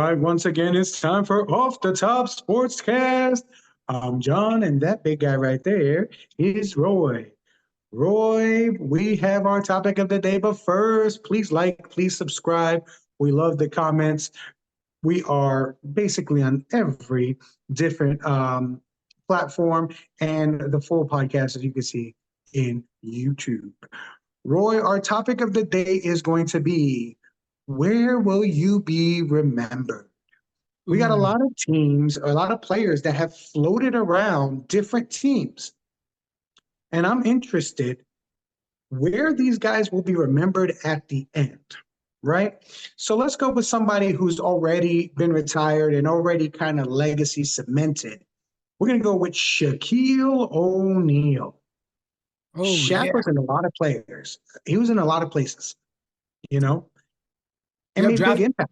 right, once again, it's time for Off the Top Sportscast. I'm John, and that big guy right there is Roy. Roy, we have our topic of the day, but first, please like, please subscribe. We love the comments. We are basically on every different platform and the full podcast, as you can see, in YouTube. Roy, our topic of the day is going to be, where will you be remembered? We got a Ooh. lot of teams, a lot of players that have floated around different teams. And I'm interested where these guys will be remembered at the end, right? So let's go with somebody who's already been retired and already kind of legacy cemented. We're going to go with Shaquille O'Neal. Oh, Shaq yeah. was in a lot of players. He was in a lot of places, you know, and Yep, made big impact.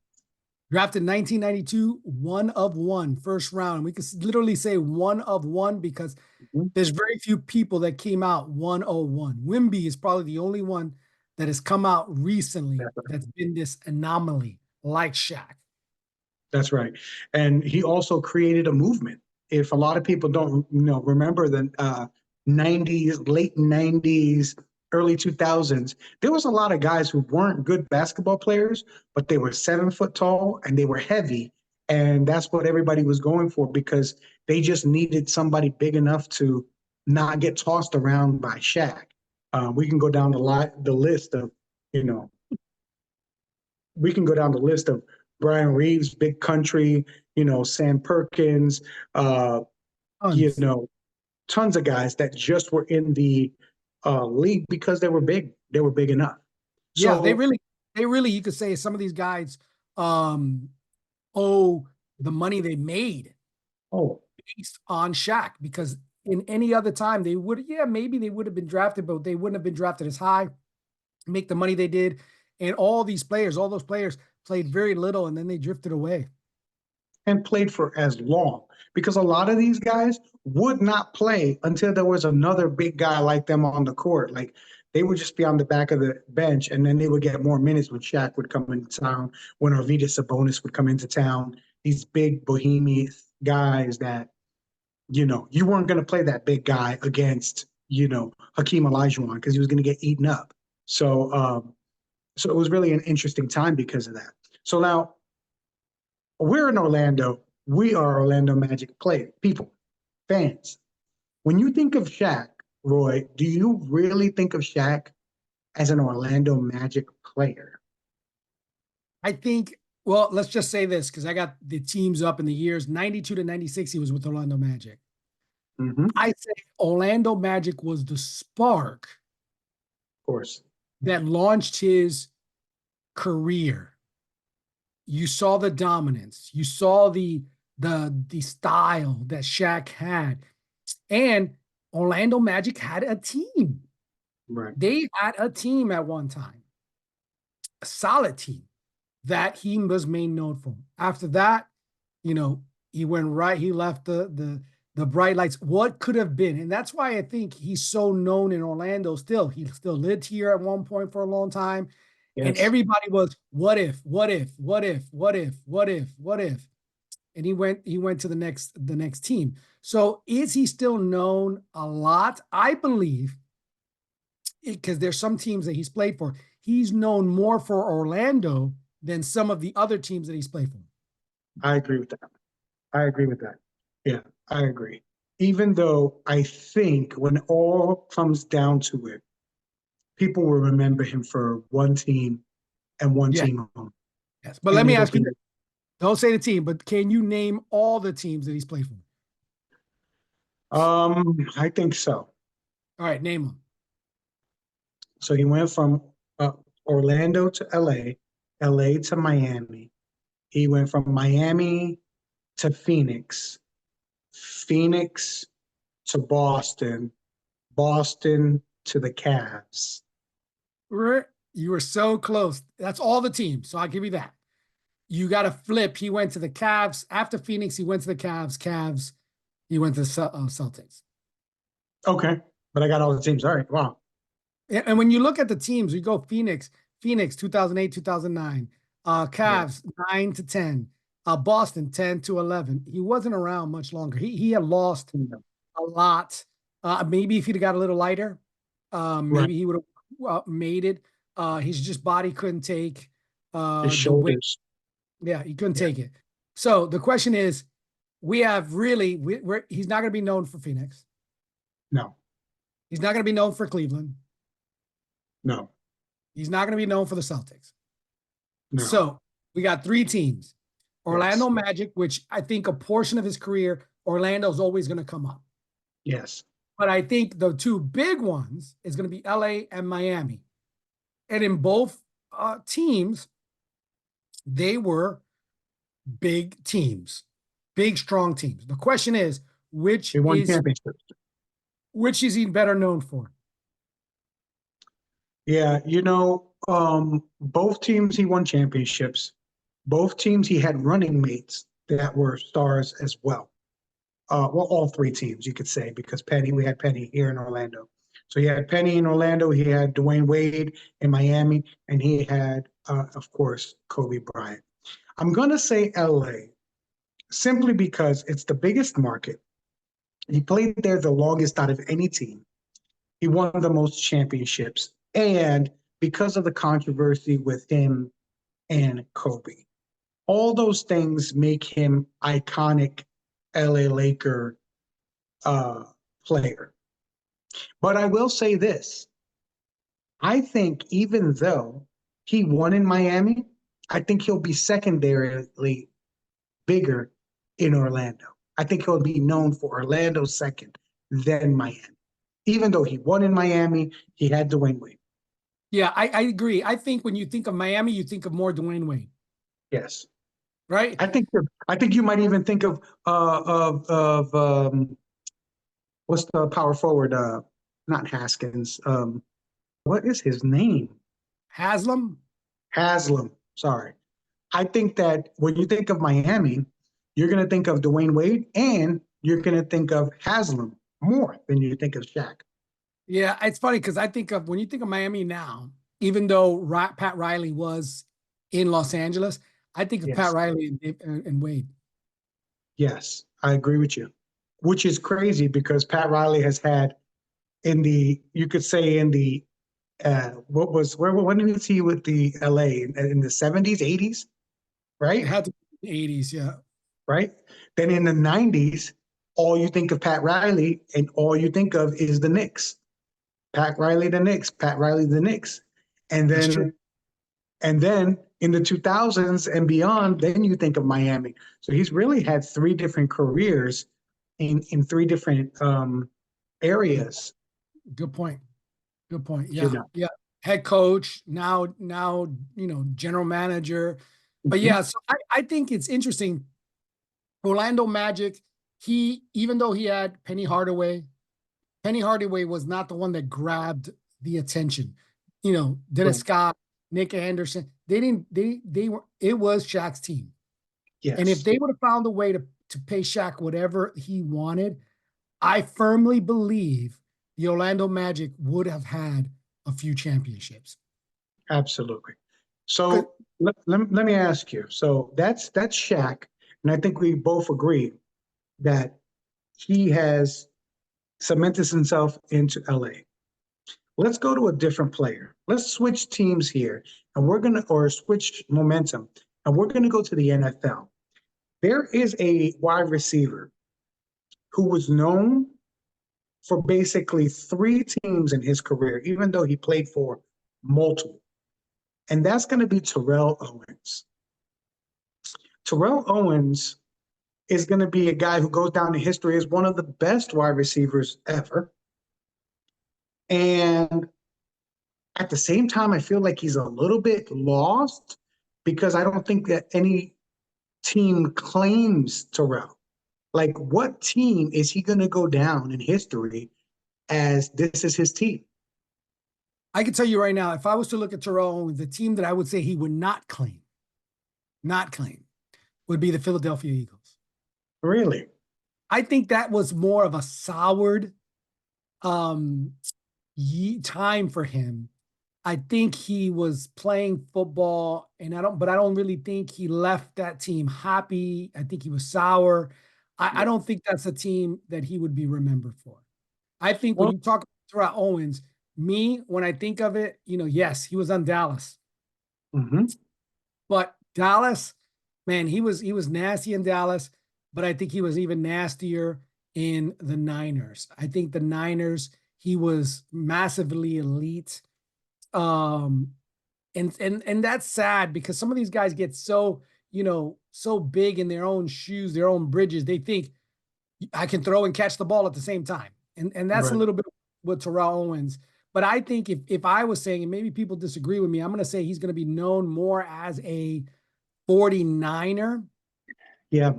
drafted 1992, one of one, first round. We could literally say one of one because there's very few people that came out 101. Wimby is probably the only one that has come out recently that's been this anomaly like Shaq. That's right. And he also created a movement. If a lot of people don't remember the 90s, late 90s, early 2000s, there was a lot of guys who weren't good basketball players, but they were 7 foot tall and they were heavy. And that's what everybody was going for because they just needed somebody big enough to not get tossed around by Shaq. We can go down the list of, you know, we can go down the list of Brian Reeves, Big Country, Sam Perkins, you Tons. know, tons of guys that just were in the league because they were big. They were big enough. Yeah, So, they really, you could say some of these guys owe the money they made oh, based on Shaq because in any other time they would, maybe they would have been drafted, but they wouldn't have been drafted as high, make the money they did. And all those players played very little and then they drifted away. and played for as long because a lot of these guys would not play until there was another big guy like them on the court. Like they would just be on the back of the bench and then they would get more minutes when Shaq would come into town, when Arvydas Sabonis would come into town. These big bohemian guys that, you weren't going to play that big guy against, Hakeem Olajuwon because he was going to get eaten up. So it was really an interesting time because of that. So now we're in Orlando. We are Orlando Magic people, fans. When you think of Shaq, Roy, do you really think of Shaq as an Orlando Magic player? I think, well, let's just say this because I got the teams up in the years 92 to 96. He was with Orlando Magic. Mm-hmm. I say Orlando Magic was the spark, of course, that launched his career. You saw the dominance. You saw the style that Shaq had. And Orlando Magic had a team. right. They had a team at one time, a solid team that he was made known for. After that, he went right. He left the bright lights. What could have been? And that's why I think he's so known in Orlando still. He still lived here at one point for a long time. Yes. And everybody was, what if? And he went to the next team. So is he still known a lot? I believe, because there's some teams that he's played for, he's known more for Orlando than some of the other teams that he's played for. I agree with that. Yeah, I agree. Even though I think when all comes down to it, people will remember him for one team and one team only. Yes, but let me ask you, don't say the team, but can you name all the teams that he's played for? I think so. All right, name them. So he went from Orlando to LA, LA to Miami. He went from Miami to Phoenix, Phoenix to Boston, Boston to the Cavs. You were so close. That's all the teams, so I'll give you that. You got to flip. He went to the Cavs. After Phoenix, he went to the Cavs. Cavs, he went to the Celtics. Okay, but I got all the teams. All right, wow. And when you look at the teams, we go Phoenix 2008, 2009, Cavs 9 to 10, Boston 10 to 11. He wasn't around much longer. He had lost No. a lot. Maybe if he'd got a little lighter, Right. maybe he would have made it. His just body couldn't take His the weight. shoulders. Yeah, he couldn't Yeah. take it. So the question is, we have really, he's not going to be known for Phoenix. No. He's not going to be known for Cleveland. No. He's not going to be known for the Celtics. No. So we got three teams. Yes. Orlando Magic, which I think a portion of his career, Orlando's always going to come up. Yes. But I think the two big ones is going to be LA and Miami. And in both teams, they were big teams, big, strong teams. The question is, He won championships. which is he better known for? Yeah, both teams he won championships. Both teams he had running mates that were stars as well. Well, all three teams you could say, because we had Penny here in Orlando. So he had Penny in Orlando, he had Dwayne Wade in Miami, and he had, of course, Kobe Bryant. I'm gonna say LA simply because it's the biggest market. He played there the longest out of any team. He won the most championships, and because of the controversy with him and Kobe, all those things make him iconic LA Laker player. But I will say this. I think even though he won in Miami, I think he'll be secondarily bigger in Orlando. I think he'll be known for Orlando second, then Miami. Even though he won in Miami, he had Dwayne Wade. Yeah, I agree. I think when you think of Miami, you think of more Dwayne Wade. Yes. Right? I think you might even think of what's the power forward? Not Haskins. What is his name? Haslam? Haslam. Sorry. I think that when you think of Miami, you're going to think of Dwayne Wade and you're going to think of Haslam more than you think of Shaq. Yeah, it's funny because I think of when you think of Miami now, even though Pat Riley was in Los Angeles, I think of Pat Yes. Riley and Wade. Yes, I agree with you. Which is crazy because Pat Riley has had you could say in the when did he with the LA in the 70s, 80s, It right? had to be the 80s, yeah. Right? Then in the 90s, all you think of Pat Riley and all you think of is the Knicks. Pat Riley the Knicks, Pat Riley the Knicks. And That's true. then in the 2000s and beyond, then you think of Miami. So he's really had three different careers in three different areas. Good point. Good point. You Yeah. know. Yeah. Head coach, now, general manager. But Mhm. yeah, so I think it's interesting. Orlando Magic, even though he had Penny Hardaway was not the one that grabbed the attention. Dennis Right. Scott, Nick Anderson, it was Shaq's team. And if Yes, they would have found a way to pay Shaq whatever he wanted, I firmly believe the Orlando Magic would have had a few championships. absolutely. 'Cause So let me ask you. So that's Shaq, and I think we both agree that he has cemented himself into LA. Let's go to a different player. Let's switch teams here, and or switch momentum, and we're gonna go to the NFL. There is a wide receiver who was known for basically three teams in his career, even though he played for multiple. And that's going to be Terrell Owens. Terrell Owens is going to be a guy who goes down in history as one of the best wide receivers ever. And at the same time, I feel like he's a little bit lost because I don't think that any team claims Terrell. Like, what team is he going to go down in history as this is his team? I can tell you right now, if I was to look at Terrell Owens, the team that I would say he would not claim, would be the Philadelphia Eagles. Really? I think that was more of a soured time for him I think he was playing football, and I don't really think he left that team happy. I think he was sour. I Yeah. don't think that's a team that he would be remembered for. I think when Well, you talk about Terrell Owens, when I think of it, yes, he was on Dallas, mhm, but Dallas, man, he was nasty in Dallas, but I think he was even nastier in the Niners. I think the Niners, he was massively elite. Um, and that's sad because some of these guys get so big in their own shoes, their own bridges. They think I can throw and catch the ball at the same time. And that's a right. little bit with Terrell Owens. But I think if I was saying, and maybe people disagree with me, I'm going to say he's going to be known more as a 49er Yeah.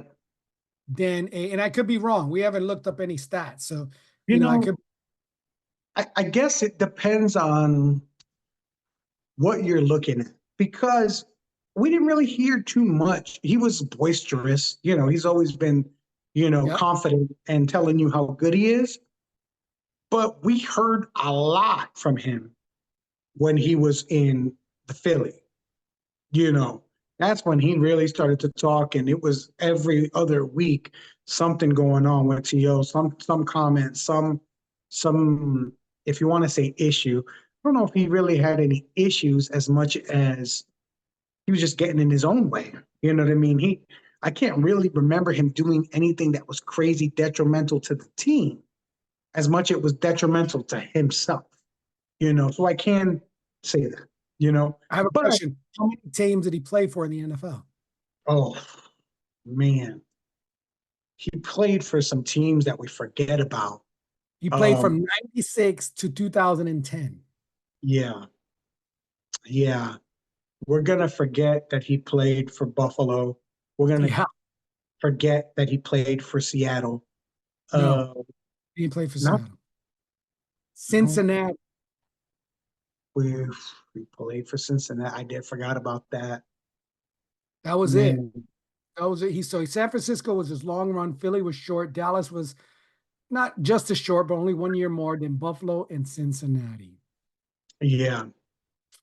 than and I could be wrong. We haven't looked up any stats. So, You I could. know, I guess it depends on what you're looking at because we didn't really hear too much. He was boisterous. He's always been, Yep. confident and telling you how good he is. But we heard a lot from him when he was in the Philly. you know, that's when he really started to talk, and it was every other week something going on with T.O. Some comment, some if you want to say issue. I don't know if he really had any issues as much as he was just getting in his own way. You know what I mean? I can't really remember him doing anything that was crazy detrimental to the team as much it was detrimental to himself. So I can say that. I have a But question. How many teams did he play for in the NFL? oh man, he played for some teams that we forget about. He played Um, from 96 to 2010. yeah, yeah. We're gonna forget that he played for Buffalo. We're gonna Yeah. forget that he played for Seattle. No, Uh, he didn't play for no, Seattle. no. Cincinnati. We we played for Cincinnati. I did forgot about that. That was it. Man, That was it. San Francisco was his long run. Philly was short. Dallas was not just as short, but only 1 year more than Buffalo and Cincinnati. yeah.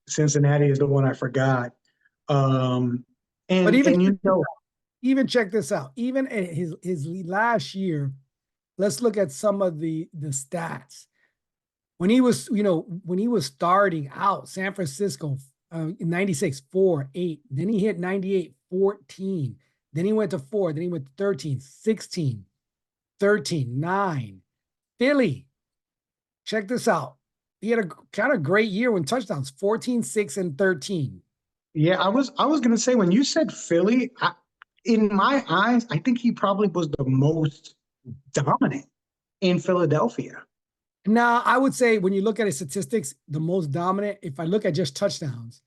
Cincinnati is the one I forgot. Um, But and even check this out. Even at his last year, let's look at some of the stats. When he was starting out, San Francisco in 96, 4, 8. Then he hit 98, 14. Then he went to 4. Then he went to 13, 16, 13, 9. Philly, check this out. He had a kind of great year when touchdowns, 14, 6, and 13. yeah, I was gonna say when you said Philly, in my eyes, I think he probably was the most dominant in Philadelphia. Now, I would say when you look at his statistics, the most dominant, if I look at just touchdowns,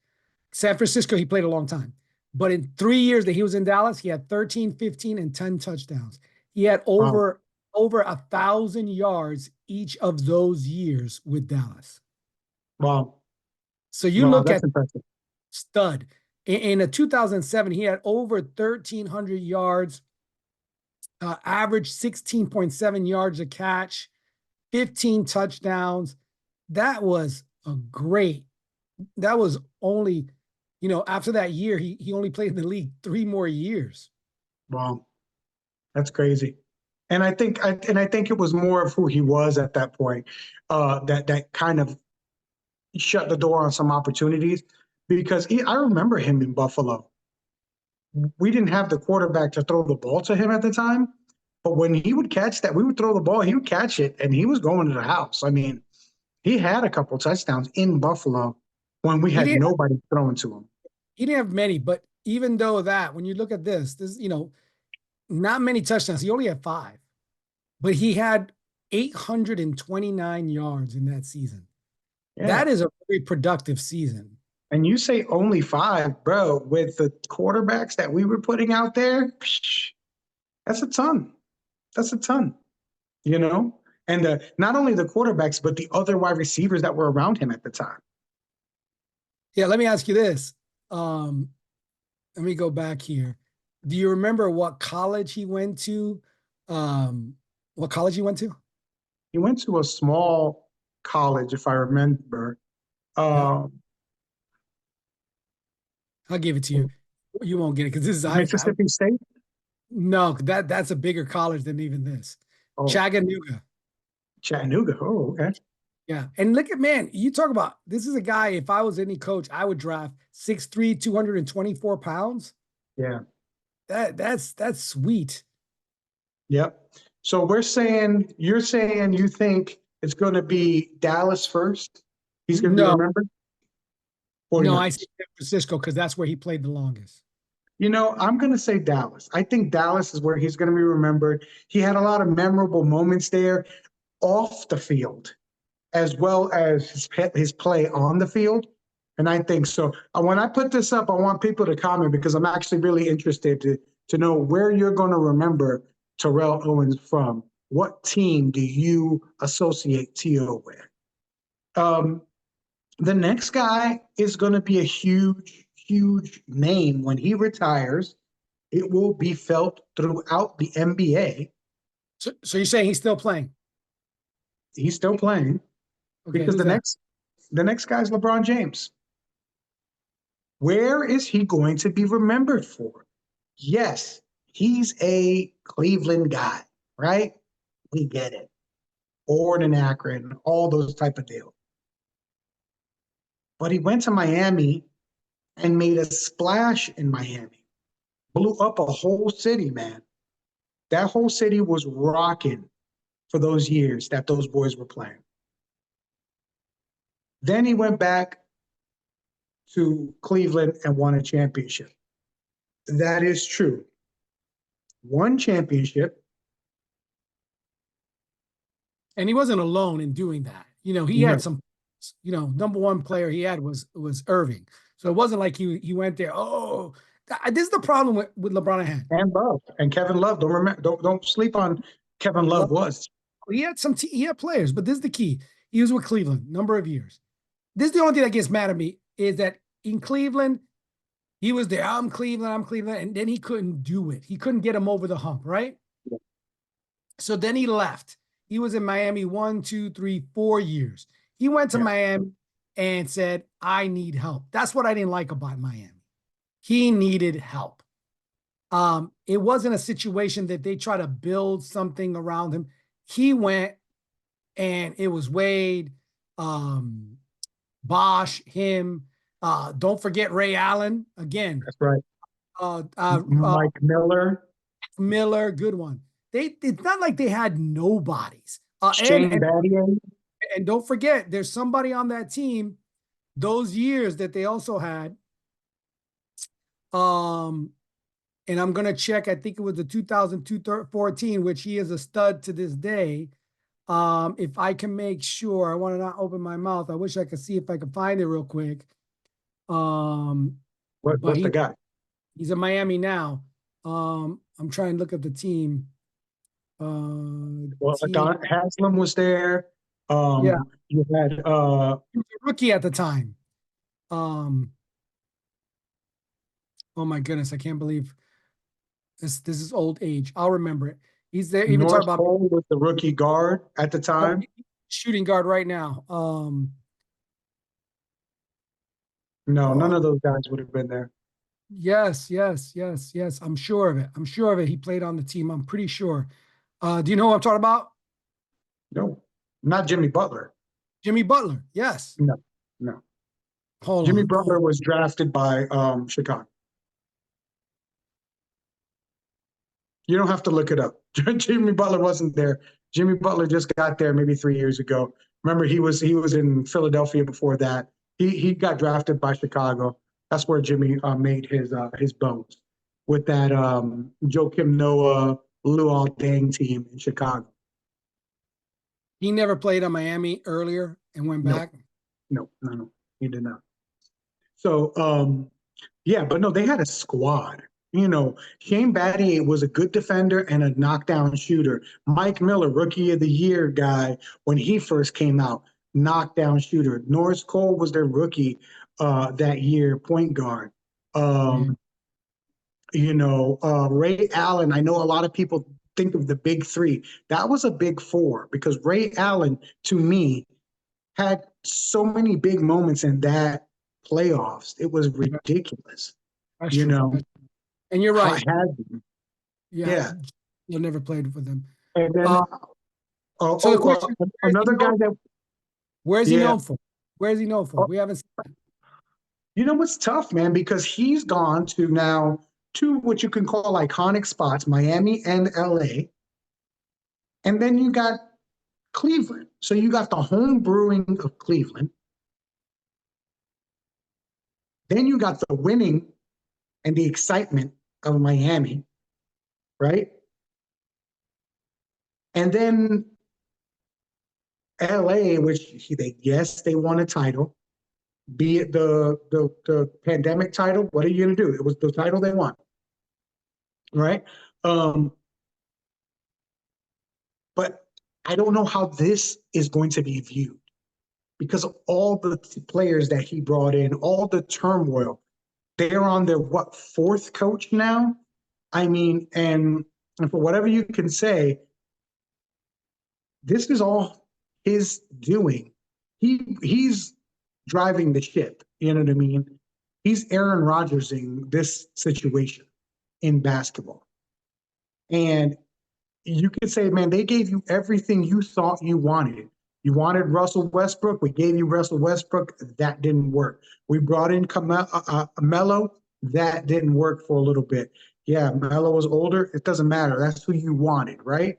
San Francisco, he played a long time. But in 3 years that he was in Dallas, he had 13, 15, and 10 touchdowns. He had Wow, over 1,000 yards each of those years with Dallas. wow, So you wow, look that's at impressive. stud. In a 2007, he had over 1,300 yards, averaged 16.7 yards a catch, 15 touchdowns. That was a great. That was only, after that year, he only played in the league 3 more years. Wow, that's crazy. And I think it was more of who he was at that point, that kind of shut the door on some opportunities because I remember him in Buffalo. We didn't have the quarterback to throw the ball to him at the time, but when he would catch that, we would throw the ball, he would catch it, and he was going to the house. I mean, he had a couple touchdowns in Buffalo when we He had didn't nobody throwing to him. he didn't have many, but even though that, when you look at this, not many touchdowns. He only had 5, but he had 829 yards in that season. Yeah. That is a very productive season. And you say only 5, bro, with the quarterbacks that we were putting out there, psh, that's a ton. That's a ton, you know? And not only the quarterbacks, but the other wide receivers that were around him at the time. Yeah, let me ask you this. Um, Let me go back here. Do you remember what college he went to? Um, what college he went to? He went to a small college, if I remember. Yeah. I'll give it to you. You won't get it because this is Mississippi State? no, that's a bigger college than even this. Oh, Chattanooga. Chattanooga. Oh, okay. Yeah. And look at, man, you talk about, this is a guy, if I was any coach, I would draft 6'3", 224 pounds. Yeah. That's sweet. Yep. So you're saying you think it's going to be Dallas first? He's going to be No, remembered? no, I say 49ers. San Francisco because that's where he played the longest. I'm going to say Dallas. I think Dallas is where he's going to be remembered. He had a lot of memorable moments there off the field, as well as his play on the field. And I think so. When I put this up, I want people to comment because I'm actually really interested to know where you're going to remember Terrell Owens from. What team do you associate T.O. with? Um, the next guy is going to be a huge, huge name when he retires. It will be felt throughout the NBA. So you're saying he's still playing? He's still playing Okay, because who's that? the next guy is LeBron James. Where is he going to be remembered for? Yes, he's a Cleveland guy, right? We get it. Born in Akron, all those type of deals. But he went to Miami and made a splash in Miami. Blew up a whole city, man. That whole city was rocking for those years that those boys were playing. Then he went back to Cleveland and won a championship. That is true. One championship. And he wasn't alone in doing that. He had No. some, number one player he had was Irving. So it wasn't like he went there. Oh, this is the problem with LeBron had. And Love and Kevin Love. Don't sleep on Kevin Love was. He had he had players, but this is the key. He was with Cleveland number of years. This is the only thing that gets mad at me is that in Cleveland, he was there. I'm Cleveland, and then he couldn't do it. He couldn't get him over the hump, right? Yeah. So then he left. He was in Miami 1, 2, 3, 4 years. He went to Miami and said, I need help. That's what I didn't like about Miami. He needed help. It wasn't a situation that they try to build something around him. He went and it was Wade, Bosh, him. Don't forget Ray Allen again. That's right. Mike Miller. Miller, good one. It's not like they had nobodies. Shane Battier. And don't forget, there's somebody on that team those years that they also had. And I'm gonna check. I think it was the 2014, which he is a stud to this day. If I can make sure, I want to not open my mouth. I wish I could see if I could find it real quick. What's the guy? He's in Miami now. I'm trying to look at the team. Don Haslam was there. Yeah. You had he was a rookie at the time. Oh my goodness, I can't believe this is old age. I'll remember it. He's there. Even North talk about Pole was the rookie guard at the time. Shooting guard right now. No, none of those guys would have been there. Yes. I'm sure of it. He played on the team. I'm pretty sure. Do you know what I'm talking about? No, not Jimmy Butler. Jimmy Butler. Yes. No. Jimmy Butler was drafted by Chicago. You don't have to look it up. Jimmy Butler wasn't there. Jimmy Butler just got there maybe 3 years ago. Remember, he was in Philadelphia before that. He got drafted by Chicago. That's where Jimmy made his bones with that Joakim Noah, Luol Deng team in Chicago. He never played on Miami earlier and went back? No, he did not. So, but no, they had a squad. Shane Battier was a good defender and a knockdown shooter. Mike Miller, rookie of the year guy, when he first came out, knockdown shooter. Norris Cole was their rookie that year, point guard. Ray Allen, I know a lot of people think of the big three. That was a big four because Ray Allen, to me, had so many big moments in that playoffs. It was ridiculous. That's you true. know, And you're right. has been. Yeah, Yeah. you never played with them. And then, Uh, so the question is, another guy that, where is he yeah. known for? Where is he known for? Oh, We haven't seen that. you know what's tough, man, because he's gone to now two what you can call iconic spots, Miami and LA. And then you got Cleveland. So you got the home brewing of Cleveland. Then you got the winning and the excitement of Miami, right? And then LA, which yes, they won a title, be it the pandemic title. What are you going to do? It was the title they won, right? Um, but I don't know how this is going to be viewed because of all the players that he brought in, all the turmoil. They're on their what fourth coach now? I mean, and for whatever you can say, this is all his doing. He's driving the ship. You know what I mean? He's Aaron Rodgersing this situation in basketball. And you could say, man, they gave you everything you thought you wanted. You wanted Russell Westbrook. We gave you Russell Westbrook. That didn't work. We brought in Melo. That didn't work for a little bit. Yeah, Melo was older. It doesn't matter. That's who you wanted, right?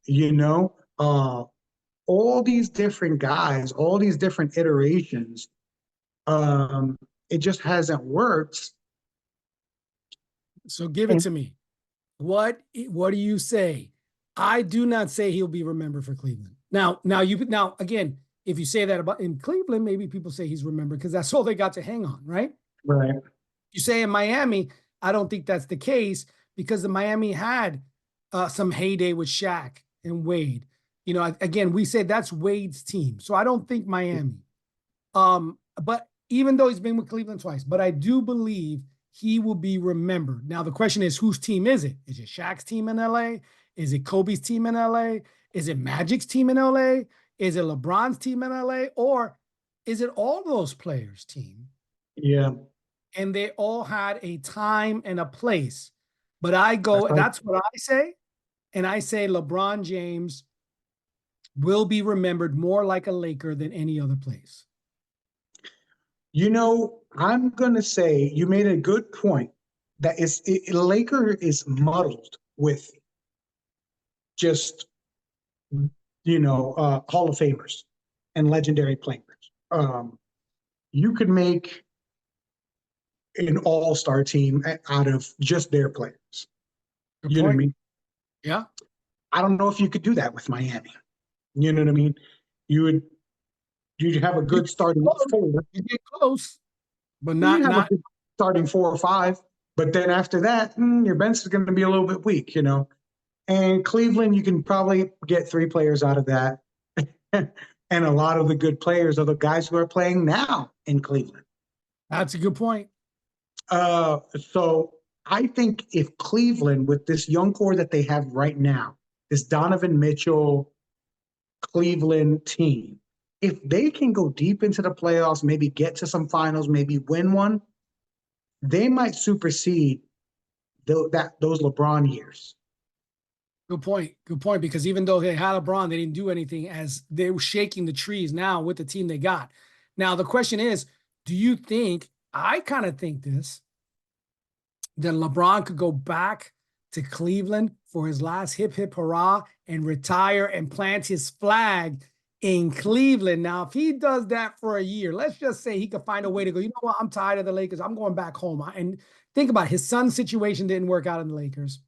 You know, all these different guys, all these different iterations. Um, it just hasn't worked. So give it And to me. What do you say? I do not say he'll be remembered for Cleveland. Now again, if you say that about in Cleveland, maybe people say he's remembered because that's all they got to hang on, right? right, You say in Miami, I don't think that's the case because the Miami had some heyday with Shaq and Wade. You know, again, we said that's Wade's team, so I don't think Miami. But even though he's been with Cleveland twice, but I do believe he will be remembered. Now the question is, whose team is it? Is it Shaq's team in LA? Is it Kobe's team in LA? Is it Magic's team in LA? Is it LeBron's team in LA? Or is it all those players' team? yeah, And they all had a time and a place. But I that's go, right. that's what I say. And I say LeBron James will be remembered more like a Laker than any other place. You know, I'm gonna say you made a good point that Laker is muddled with just Hall of Famers and legendary players. Um, you could make an all-star team out of just their players. Good You know what I point. mean? Yeah. I don't know if you could do that with Miami. You know what I mean? You would you'd have a You good starting close, four. you get close, but You'd not have a not good starting 4 or 5, but then after that, your bench is going to be a little bit weak. And Cleveland, you can probably get 3 players out of that. And a lot of the good players are the guys who are playing now in Cleveland. that's a good point. So I think if Cleveland, with this young core that they have right now, this Donovan Mitchell Cleveland team, if they can go deep into the playoffs, maybe get to some finals, maybe win one, they might supersede those LeBron years. Good point. Good point. Because even though they had LeBron, they didn't do anything as they were shaking the trees now with the team they got. Now, the question is, do you think, I kind of think this, that LeBron could go back to Cleveland for his last hip hip hurrah and retire and plant his flag in Cleveland. Now, if he does that for a year, let's just say he could find a way to go, you know what, I'm tired of the Lakers. I'm going back home. And think about it, his son's situation didn't work out in the Lakers.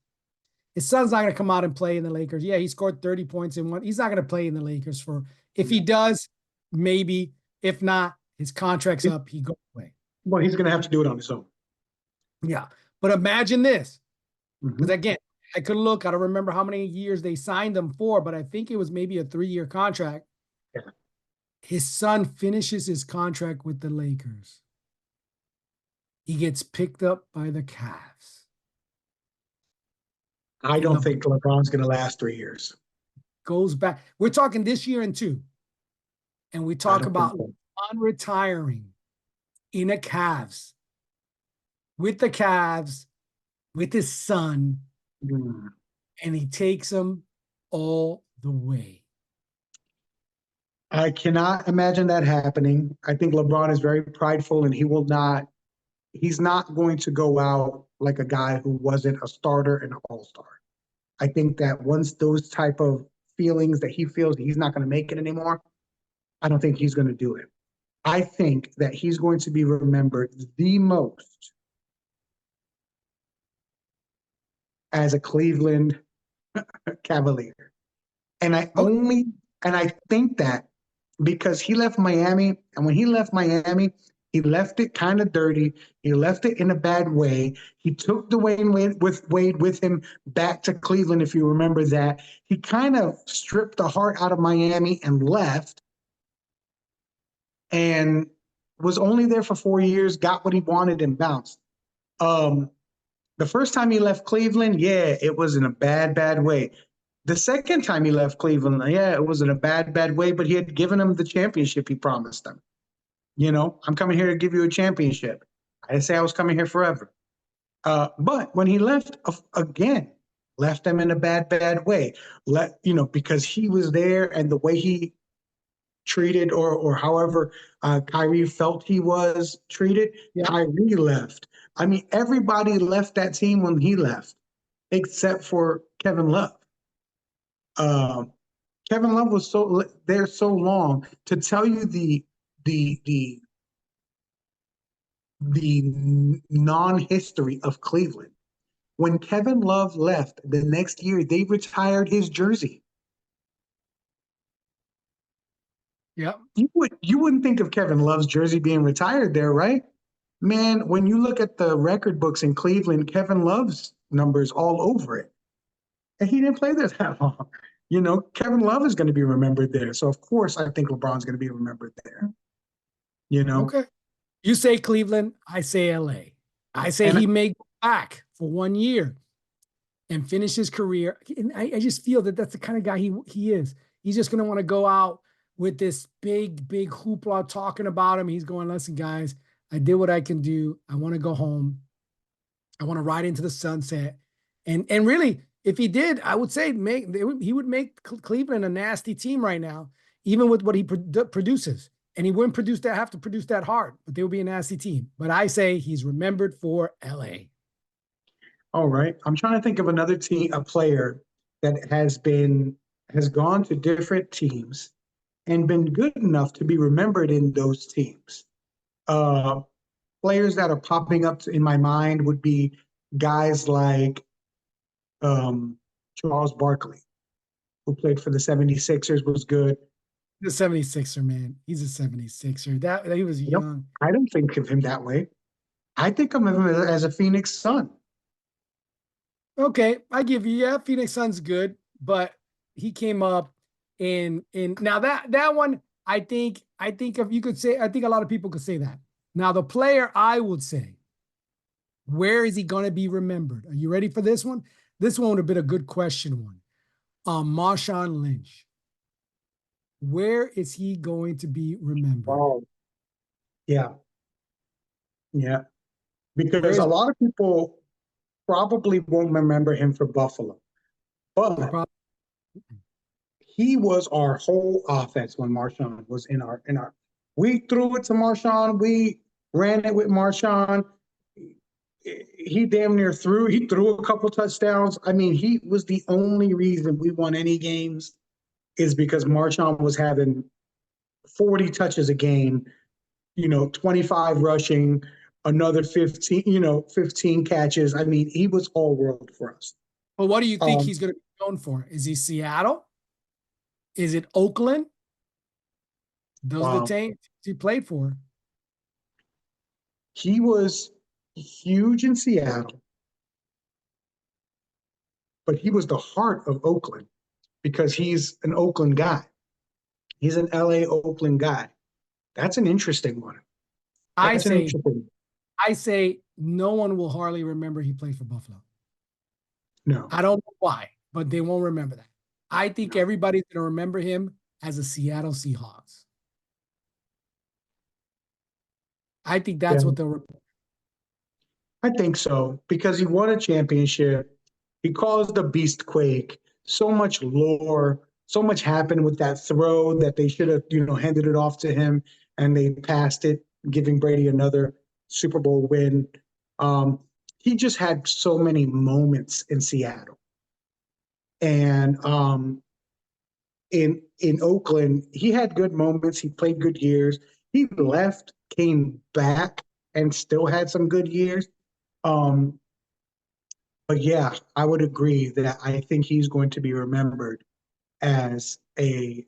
His son's not going to come out and play in the Lakers. Yeah, he scored 30 points in one. He's not going to play in the Lakers for, if he does, maybe. If not, his contract's up. He goes away. Well, he's going to have to do it on his own. Yeah. But imagine this. Because Mm-hmm. again, I could look, I don't remember how many years they signed him for, but I think it was maybe a 3-year contract. Yeah. His son finishes his contract with the Lakers. He gets picked up by the Cavs. I And don't LeBron think LeBron's going to last 3 years. goes back. We're talking this year and 2. And we I talk don't think about so. LeBron retiring in a Cavs with the Cavs, with his son, Mm. and he takes them all the way. I cannot imagine that happening. I think LeBron is very prideful and he's not going to go out like a guy who wasn't a starter and an all-star. I think that once those type of feelings that he feels he's not going to make it anymore, I don't think he's going to do it. I think that he's going to be remembered the most as a Cleveland Cavalier. And I Okay. only and I think that because he left Miami, and when he left Miami, he left it kind of dirty. He left it in a bad way. He took Wade with him back to Cleveland, if you remember that. He kind of stripped the heart out of Miami and left, and was only there for 4 years, got what he wanted, and bounced. Um, the first time he left Cleveland, yeah, it was in a bad way. The second time he left Cleveland, yeah, it was in a bad way, but he had given him the championship he promised them. I'm coming here to give you a championship. I didn't say I was coming here forever. But when he left again, left them in a bad way. Because he was there and the way he treated or however Kyrie felt he was treated, Yeah. Kyrie left. I mean, everybody left that team when he left, except for Kevin Love. Um, Kevin Love was there so long to tell you the the the non-history of Cleveland. When Kevin Love left the next year, they retired his jersey. Yeah. You wouldn't think of Kevin Love's jersey being retired there, right? Man, when you look at the record books in Cleveland, Kevin Love's numbers all over it. And he didn't play there that long. Kevin Love is going to be remembered there. So of course I think LeBron's going to be remembered there. You know, Okay. You say Cleveland, I say LA. I say and he may go back for 1 year and finish his career. And I just feel that that's the kind of guy he is. He's just going to want to go out with this big hoopla talking about him. He's going, listen, guys, I did what I can do. I want to go home. I want to ride into the sunset. And really, if he did, I would say he would make Cleveland a nasty team right now, even with what he produces. And he wouldn't have to produce that hard, but they would be a nasty team. But I say he's remembered for LA. all right. I'm trying to think of another team, a player that has gone to different teams and been good enough to be remembered in those teams. Uh, Players that are popping up in my mind would be guys like Charles Barkley, who played for the 76ers, was good. The 76er, man. He's a 76er. That he was Yep. young. I don't think of him that way. I think of him as a Phoenix Sun. Okay, I give you, yeah, Phoenix Suns good, but he came up in now that one, I think if you could say, I think a lot of people could say that. Now the player I would say, where is he going to be remembered? Are you ready for this one? This one would have been a good question one. Marshawn Lynch. Where is he going to be remembered? Wow. Yeah, yeah. Where Because a is lot of people probably won't remember him for Buffalo, the but problem? he was our whole offense when Marshawn was in our. We threw it to Marshawn. We ran it with Marshawn. He damn near threw. He threw a couple touchdowns. I mean, he was the only reason we won any games is because Marshawn was having 40 touches a game. 25 rushing, another 15. 15 catches. I mean, he was all world for us. But what do you think Um, he's going to be known for? Is he Seattle? Is it Oakland? Those are the wow. teams he played for. He was huge in Seattle, but he was the heart of Oakland because he's an Oakland guy. He's an LA Oakland guy. That's an interesting one. I That's an say, interesting. I say no one will hardly remember he played for Buffalo. No, I don't know why, but they won't remember that. I think no. everybody's going to remember him as a Seattle Seahawks. I think Yeah, that's what they'll remember. I think so because he won a championship. He caused the beast quake. So much lore, so much happened with that throw that they should have, handed it off to him, and they passed it, giving Brady another Super Bowl win. Um, he just had so many moments in Seattle, and in Oakland, he had good moments. He played good years. He left, came back, and still had some good years. Um, but yeah, I would agree that I think he's going to be remembered as a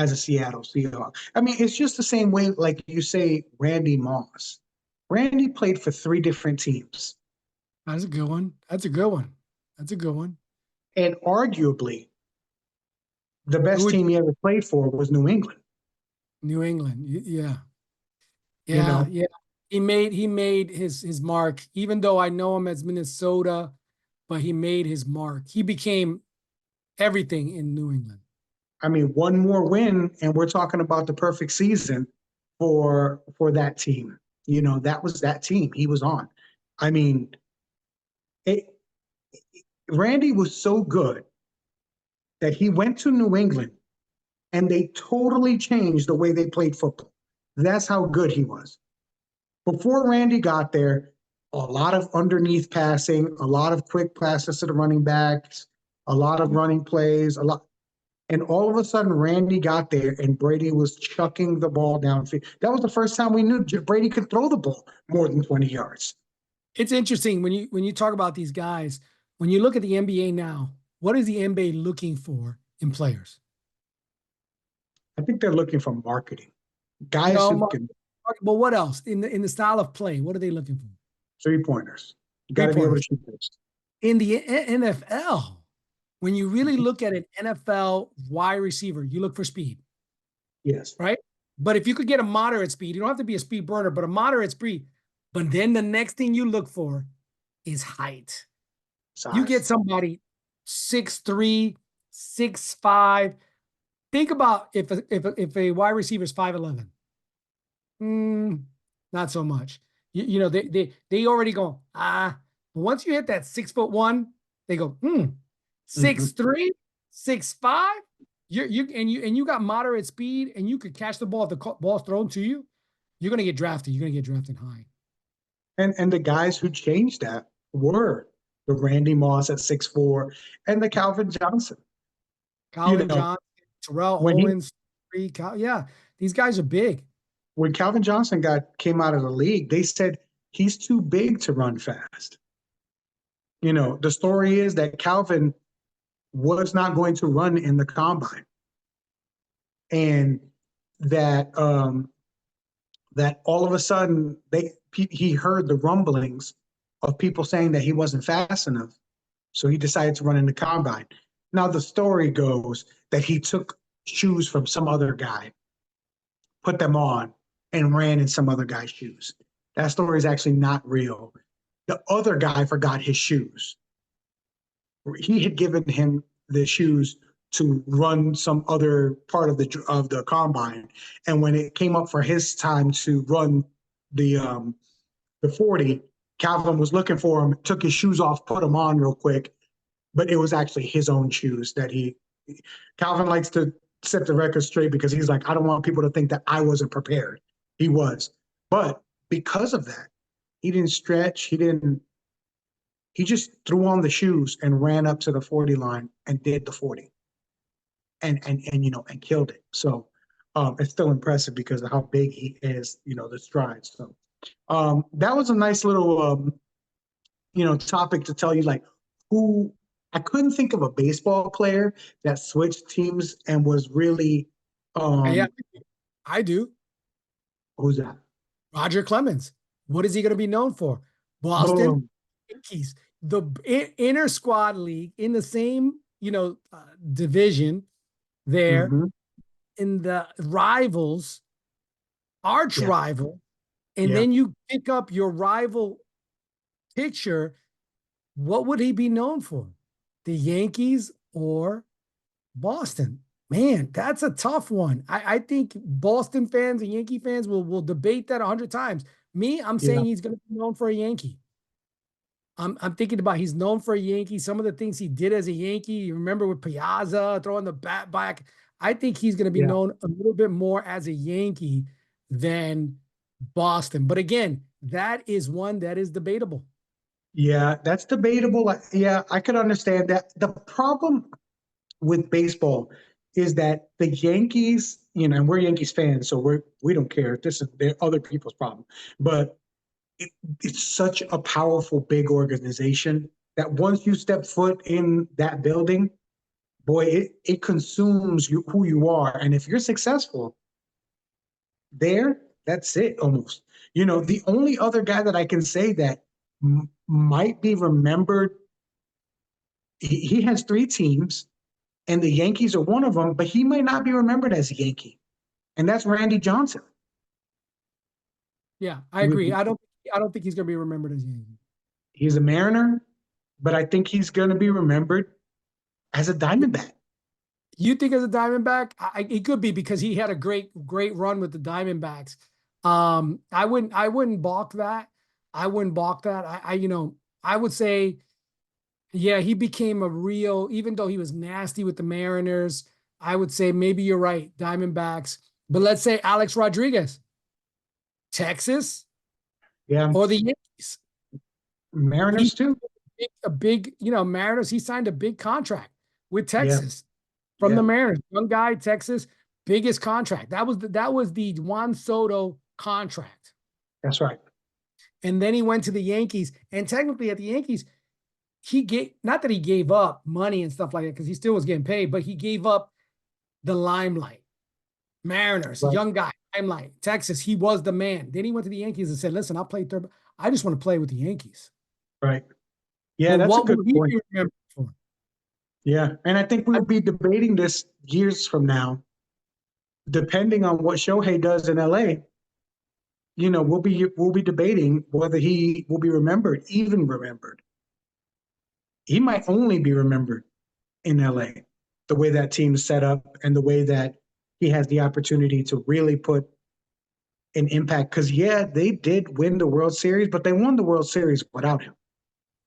Seattle Seahawk. I mean, it's just the same way, like you say, Randy Moss. Randy played for three different teams, That's a good one. That's a good one. That's a good one. and arguably the Who best would team he ever played for was New England. New England? Yeah, You yeah, know, yeah. He made his mark. Even though I know him as Minnesota, but he made his mark. He became everything in New England. I mean, one more win, and we're talking about the perfect season for that team. That was that team he was on. I mean, it, Randy was so good that he went to New England and they totally changed the way they played football. That's how good he was. Before Randy got there, a lot of underneath passing, a lot of quick passes to the running backs, a lot of running plays, a lot. And all of a sudden, Randy got there and Brady was chucking the ball downfield. That was the first time we knew Brady could throw the ball more than 20 yards. It's interesting when you talk about these guys. When you look at the NBA now, what is the NBA looking for in players? I think they're looking for marketing. Guys No, who can but what else in the style of play? What are they looking for? 3 pointers. You got Three to be able to pointers shoot this. in the NFL. When you really look at an NFL wide receiver, you look for speed, Yes. right? But if you could get a moderate speed, you don't have to be a speed burner, but a moderate speed. But then the next thing you look for is height. You Size. get somebody 6'3", 6'5". Think about if a wide receiver is 5'11". Not so much. They already go, but once you hit that 6'1", they go, Mm-hmm. 6'3", 6'5". You got moderate speed and you could catch the ball if the ball's thrown to you. You're gonna get drafted. You're gonna get drafted high. And the guys who changed that were the Randy Moss at 6'4" and the Calvin Johnson. You Calvin know, Johnson, Terrell when he Owens, yeah, these guys are big. when Calvin Johnson came out of the league, they said he's too big to run fast. The story is that Calvin was not going to run in the combine, and that that all of a sudden he heard the rumblings of people saying that he wasn't fast enough, so he decided to run in the combine. Now the story goes that he took shoes from some other guy, put them on, and ran in some other guy's shoes. That story is actually not real. The other guy forgot his shoes. He had given him the shoes to run some other part of the combine, and when it came up for his time to run the 40, Calvin was looking for him, took his shoes off, put them on real quick, but it was actually his own shoes that Calvin likes to set the record straight because he's like, I don't want people to think that I wasn't prepared. He was. But because of that, he didn't stretch. He just threw on the shoes and ran up to the 40 line and did the 40 and killed it. So it's still impressive because of how big he is, the strides. So that was a nice little topic to tell you like who I couldn't think of a baseball player that switched teams and was really Yeah, um I do. who's that? Roger Clemens. What is he going to be known for? Boston Boom. Yankees, the inner squad league in the same, division there Mm-hmm. in the rivals, arch Yeah, rival, and yeah. then you pick up your rival picture. What would he be known for? The Yankees or Boston? Man, that's a tough one. I think Boston fans and Yankee fans will debate that 100 times. Me, I'm Yeah. saying he's going to be known for a Yankee. I'm thinking about he's known for a Yankee. Some of the things he did as a Yankee, you remember with Piazza throwing the bat back. I think he's going to be Yeah. known a little bit more as a Yankee than Boston. But again, that is one that is debatable. Yeah, that's debatable. Yeah, I could understand that. The problem with baseball is that the Yankees, and we're Yankees fans, so we don't care. This is other people's problem. But it, it's such a powerful, big organization that once you step foot in that building, boy, it consumes you who you are. And if you're successful there, that's it almost. The only other guy that I can say that might be remembered, he has three teams, and the Yankees are one of them, but he might not be remembered as a Yankee, and that's Randy Johnson. Yeah, I He would agree. be, I don't think he's going to be remembered as a Yankee. he's a Mariner, but I think he's going to be remembered as a Diamondback. You think as a Diamondback? It could be because he had a great run with the Diamondbacks. I wouldn't balk that. I wouldn't balk that. I would say, yeah, he became a real, even though he was nasty with the Mariners, I would say maybe you're right, Diamondbacks. But let's say Alex Rodriguez, Texas Yeah, or the Yankees. He Mariners too. a big, Mariners, he signed a big contract with Yeah, Texas from yeah, the Mariners. Young guy, Texas, biggest contract. That was the Juan Soto contract. that's right. And then he went to the Yankees. And technically at the Yankees, he gave, not that he gave up money and stuff like that, because he still was getting paid, but he gave up the limelight. Mariners, Right, young guy, limelight. Texas, he was the man. Then he went to the Yankees and said, listen, I'll play third. I just want to play with the Yankees. right. Yeah, But that's a what good will he point. be remembered for? Yeah, and I think we'll be debating this years from now, depending on what Shohei does in LA. We'll be debating whether he will be remembered, even remembered. He might only be remembered in LA, the way that team's set up and the way that he has the opportunity to really put an impact. Because, yeah, they did win the World Series, but they won the World Series without him.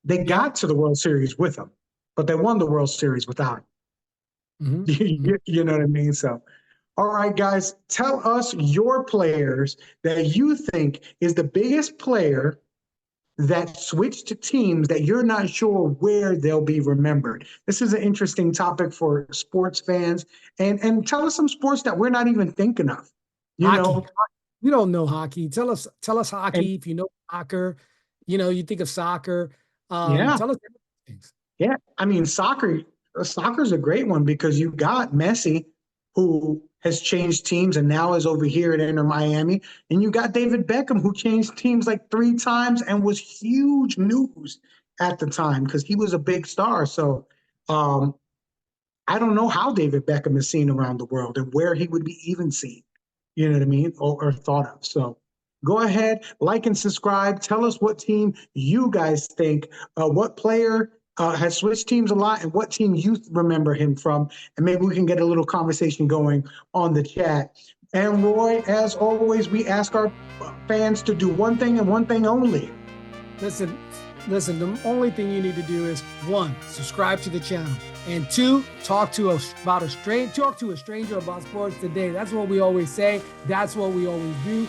They Yeah. got to the World Series with him, but they won the World Series without him. Mm-hmm. You know what I mean? So, all right, guys, tell us your players that you think is the biggest player that switched to teams that you're not sure where they'll be remembered. This is an interesting topic for sports fans, and tell us some sports that we're not even thinking of. You Hockey. know, We don't know hockey. Tell us and hockey. If you know soccer, you think of soccer. yeah, Tell us things. yeah. I mean, soccer's a great one because you got Messi, who has changed teams and now is over here at Inter Miami, and you got David Beckham, who changed teams like three times and was huge news at the time because he was a big star. So, um, I don't know how David Beckham is seen around the world and where he would be even seen, you know what I mean, or thought of. So go ahead, like and subscribe. Tell us what team you guys think, what player has switched teams a lot, and what team you remember him from. And maybe we can get a little conversation going on the chat. And Roy, as always, we ask our fans to do one thing and one thing only. Listen. The only thing you need to do is 1, subscribe to the channel, and 2, talk to a stranger about sports today. That's what we always say. That's what we always do.